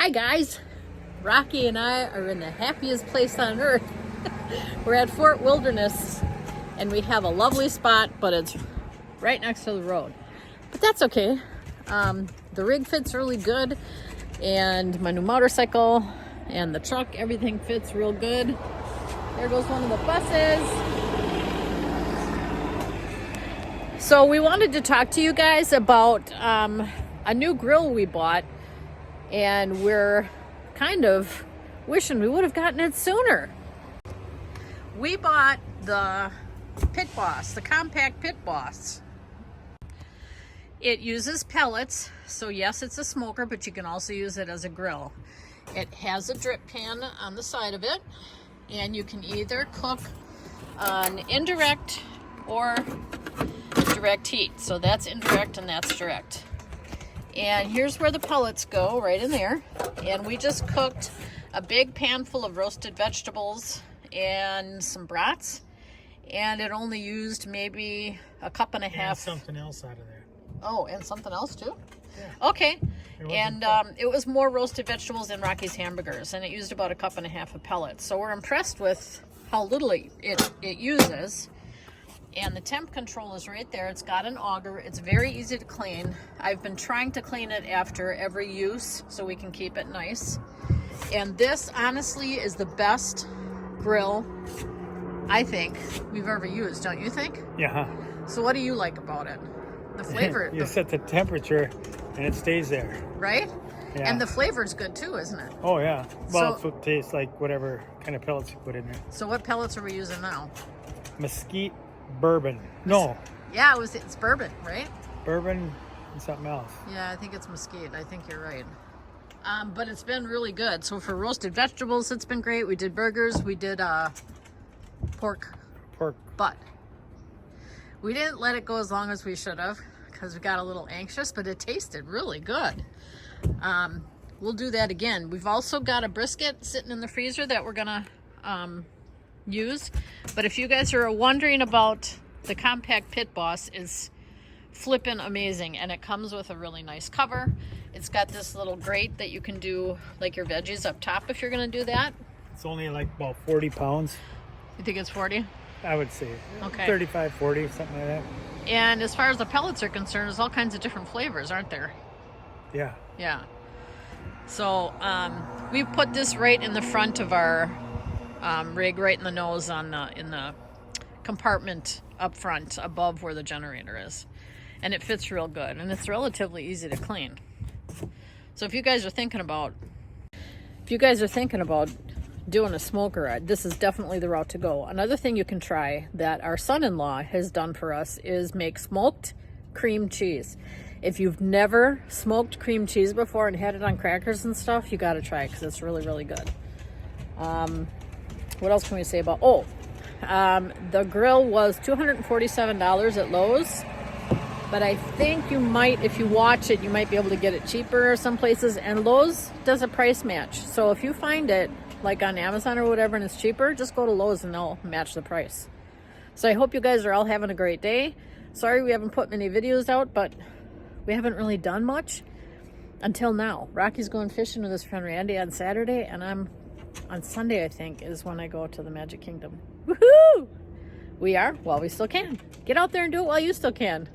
Hi guys, Rocky and I are in the happiest place on earth. We're at Fort Wilderness and we have a lovely spot, but it's right next to the road. But that's okay. The rig fits really good, and my new motorcycle and the truck, everything fits real good. There goes one of the buses. So we wanted to talk to you guys about a new grill we bought, and we're kind of wishing we would have gotten it sooner. We bought the Pit Boss, the compact Pit Boss. It uses pellets, so yes, it's a smoker, but you can also use it as a grill. It has a drip pan on the side of it, and you can either cook on indirect or direct heat. So that's indirect and that's direct. And here's where the pellets go, right in there. And we just cooked a big pan full of roasted vegetables and some brats, and it only used maybe a cup and a half. And something else out of there. Oh, and something else too? Yeah. Okay. And it was more roasted vegetables than Rocky's hamburgers, and it used about a cup and a half of pellets. So we're impressed with how little it uses. And the temp control is right there. It's got an auger. It's very easy to clean. I've been trying to clean it after every use so we can keep it nice. And this honestly is the best grill I think we've ever used, don't you think? Yeah. So what do you like about it? The flavor. You set the temperature and it stays there. Right? Yeah. And the flavor's good too, isn't it? Oh yeah. Well, So- it tastes like whatever kind of pellets you put in there. So what pellets are we using now? Mesquite bourbon. No, Yeah, it's bourbon, right? bourbon and something else. Yeah, I think it's mesquite. I think you're right. But it's been really good. So for roasted vegetables, it's been great. We did burgers. We did pork butt. We didn't let it go as long as we should have because we got a little anxious, but it tasted really good. We'll do that again. We've also got a brisket sitting in the freezer that we're gonna use. But if you guys are wondering about the compact Pit Boss, is flippin' amazing, and it comes with a really nice cover. It's got this little grate that you can do like your veggies up top if you're gonna do that. It's only like about 40 pounds, You think it's 40? I would say. Okay. 35, 40, something like that. And as far as the pellets are concerned, there's all kinds of different flavors, aren't there? Yeah. Yeah. So we put this right in the front of our rig, right in the nose in the compartment up front above where the generator is. And it fits real good, and it's relatively easy to clean. So if you guys are thinking about doing a smoker, this is definitely the route to go. Another thing you can try that our son-in-law has done for us is make smoked cream cheese. If you've never smoked cream cheese before and had it on crackers and stuff, you got to try it because it's really, really good. What else can we say about? The grill was $247 at Lowe's. But I think you might, if you watch it, you might be able to get it cheaper some places. And Lowe's does a price match. So if you find it like on Amazon or whatever and it's cheaper, just go to Lowe's and they'll match the price. So I hope you guys are all having a great day. Sorry we haven't put many videos out, but we haven't really done much until now. Rocky's going fishing with his friend Randy on Saturday, and I'm on Sunday, I think, is when I go to the Magic Kingdom. Woohoo! We are while we still can. Get out there and do it while you still can.